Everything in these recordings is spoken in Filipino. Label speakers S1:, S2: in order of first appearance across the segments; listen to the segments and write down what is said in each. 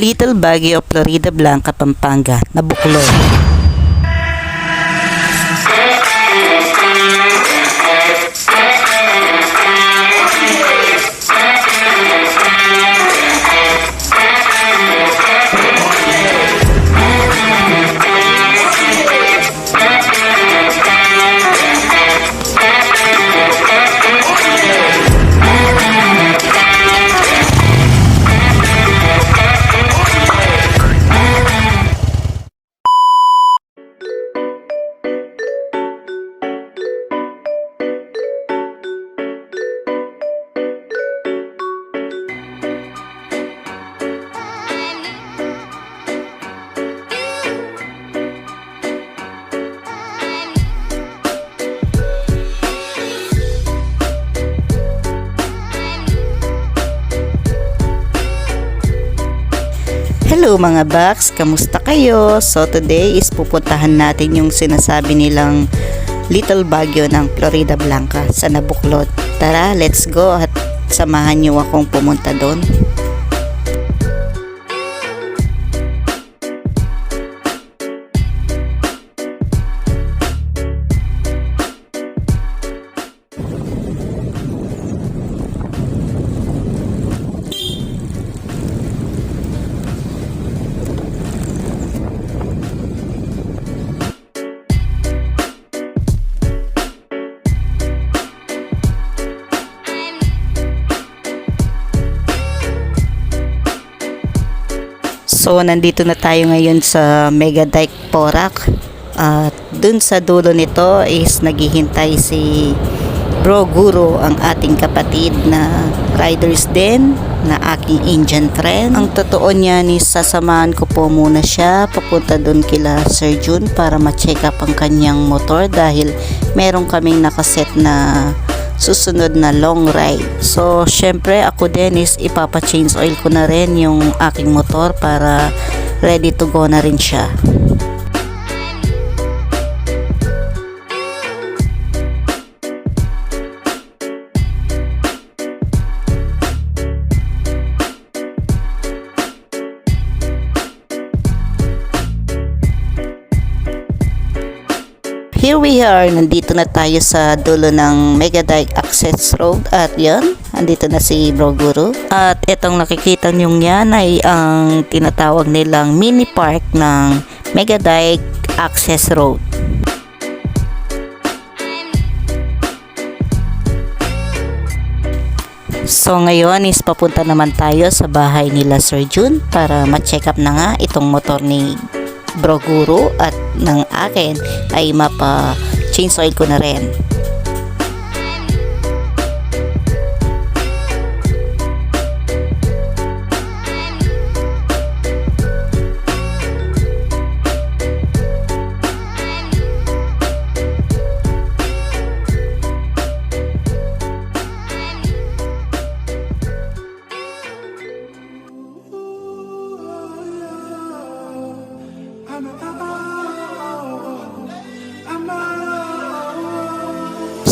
S1: Little Baguio of Florida Blanca, Pampanga, nabuklod. Hello mga Baks, kamusta kayo? So today is pupuntahan natin yung sinasabi nilang Little Baguio ng Florida Blanca sa nabuklod. Tara, let's go at samahan niyo akong pumunta doon. So, nandito na tayo ngayon sa Mega Dike Porac. At dun sa dulo nito is naghihintay si Bro Guru, ang ating kapatid na riders din na aking Indian friend. Ang totoo niyan is sasamahan ko po muna siya papunta dun kila Sir Jun para ma-check up ang kanyang motor dahil meron kaming nakaset na susunod na long ride. So, syempre ako din is ipapa-change oil ko na rin yung aking motor para ready to go na rin siya. Here we are, nandito na tayo sa dulo ng Mega Dike Access Road at yun, andito na si Bro Guru. At itong nakikita nyo yan ay ang tinatawag nilang mini park ng Mega Dike Access Road. So ngayon is papunta naman tayo sa bahay nila Sir Jun para ma-check up na nga itong motor ni Bro Guru at ng akin ay mapa-change oil ko na rin.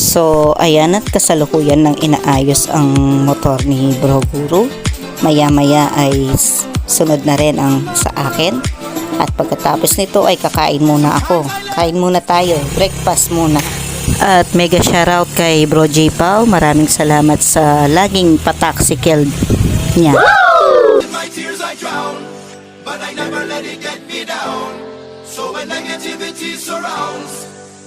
S1: So, ayan at kasalukuyan ng inaayos ang motor ni Bro Guru. Maya-maya ay sunod na rin ang sa akin. At pagkatapos nito ay kakain muna ako. Kain muna tayo. Breakfast muna. At mega shoutout kay Bro J. Pao. Maraming salamat sa laging pataksikel niya.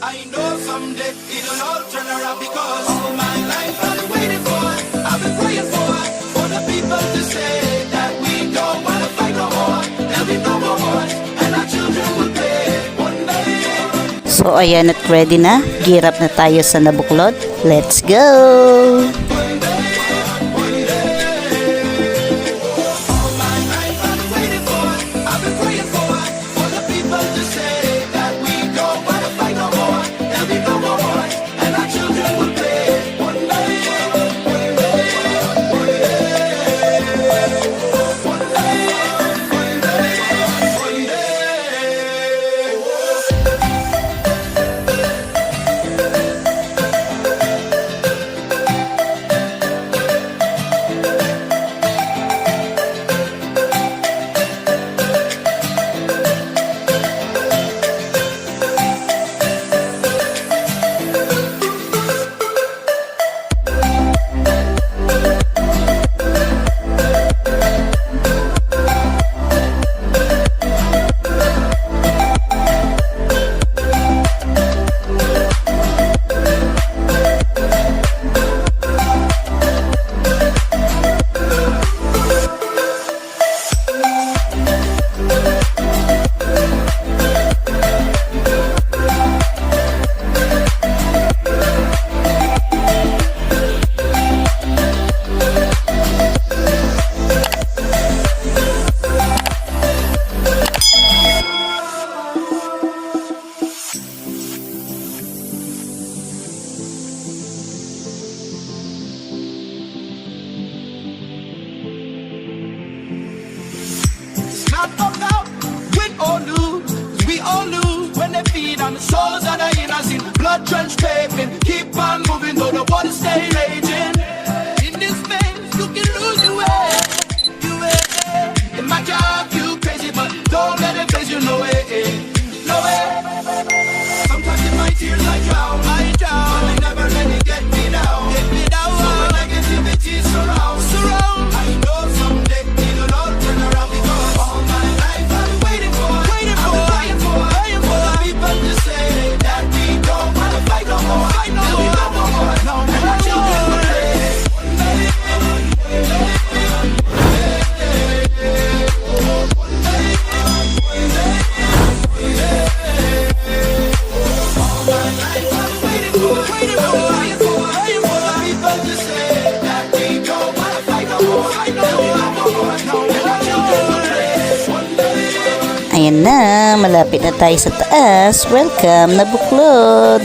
S1: I know someday it'll all turn around because all my life I've been waiting for, I've been praying for the people to say that we don't wanna fight no more, there'll be no more wars, and our children will play one day. So ayan at ready na, gear up na tayo sa nabuklod. Let's go!
S2: not fuck out, win or lose, 'cause we all lose when they feed on the souls of the innocent. Blood drenched pavement, keep on moving, though the water stay raging. In this maze, you can lose your way, your way. It might drive you crazy, but don't let it face you, no way, no way. Sometimes in my tears I drown, but I never let it get me down, get me down. So when negativity surrounds, I know someday it'll all turn around, because all my life I've been waiting for, I've been dying for the people to say that we don't wanna fight no more, that we love no more, and our children will play.
S1: Ayan na, malapit na tayo sa taas. Welcome na Buklod!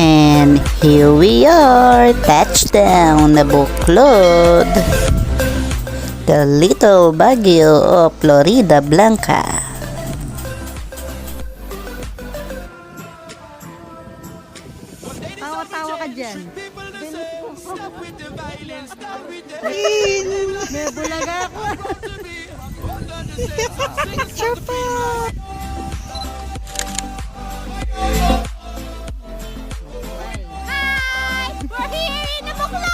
S1: And here we are, touchdown na Buklod, the little Baguio of Florida Blanca.
S3: Tawa-tawa ka dyan. May bulaga ako. Chapat! Hi! We're here in the Buklod!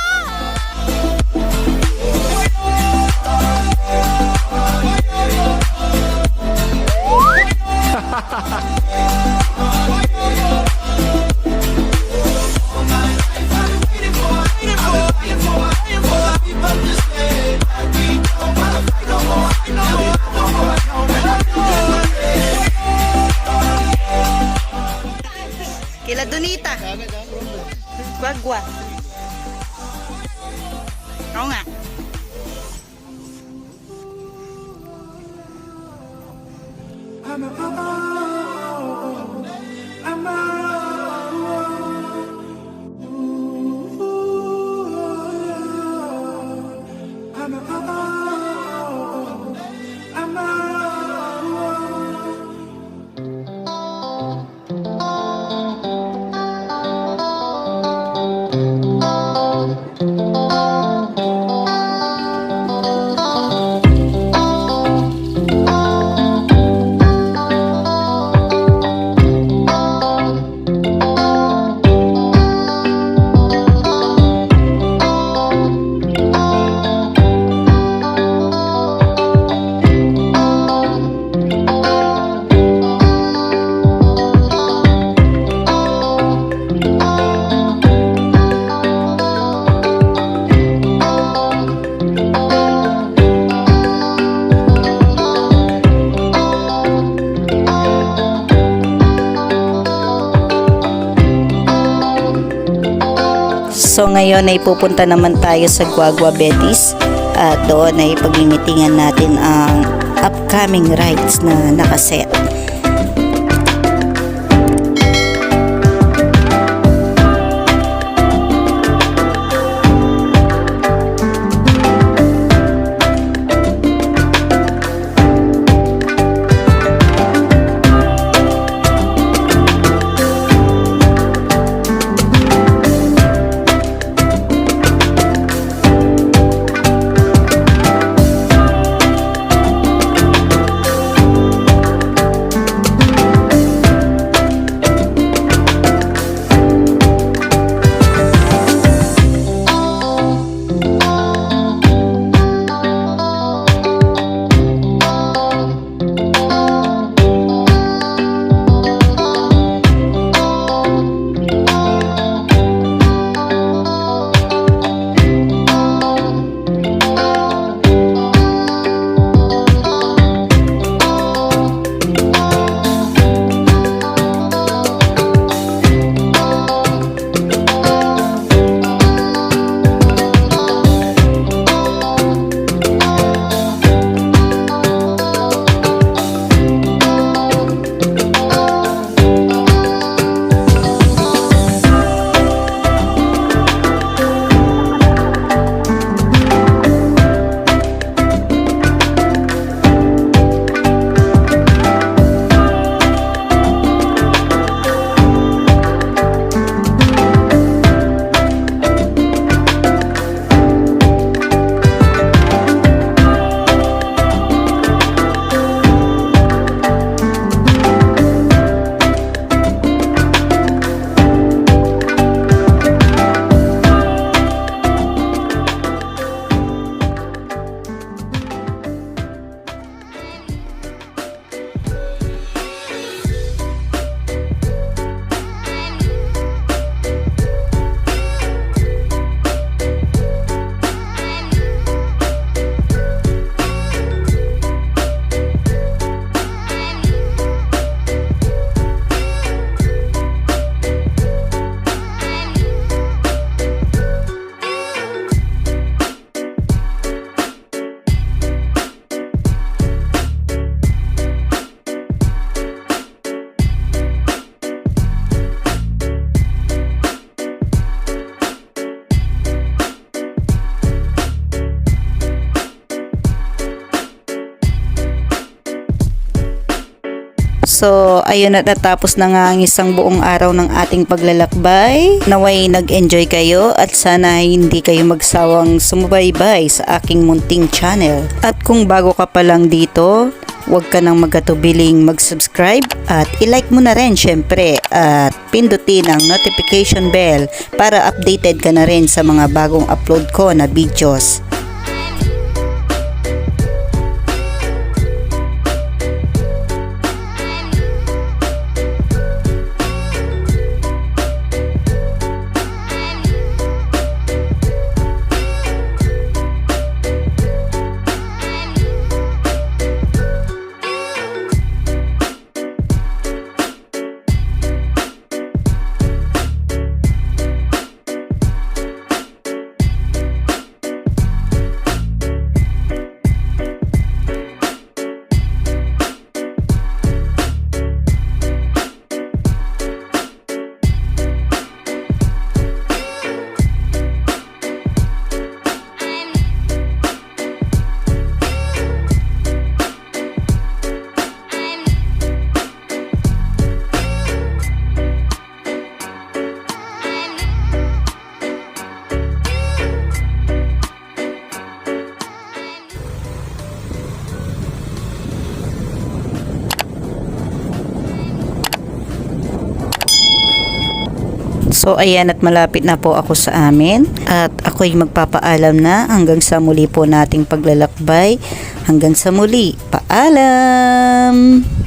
S1: Kila Donita. Guagua. Oo nga. So ngayon ay pupunta naman tayo sa Guagua Betis at doon ay paglimitingan natin ang upcoming rides na nakaset. So, ayun at natapos na nga ang isang buong araw ng ating paglalakbay. Naway nag-enjoy kayo at sana hindi kayo magsawang sumubaybay sa aking munting channel. At kung bago ka pa lang dito, huwag ka nang magkatubiling mag-subscribe at i-like mo na rin syempre at pindutin ang notification bell para updated ka na rin sa mga bagong upload ko na videos. So ayan at malapit na po ako sa amin at ako'y magpapaalam na hanggang sa muli po nating paglalakbay. Hanggang sa muli, paalam!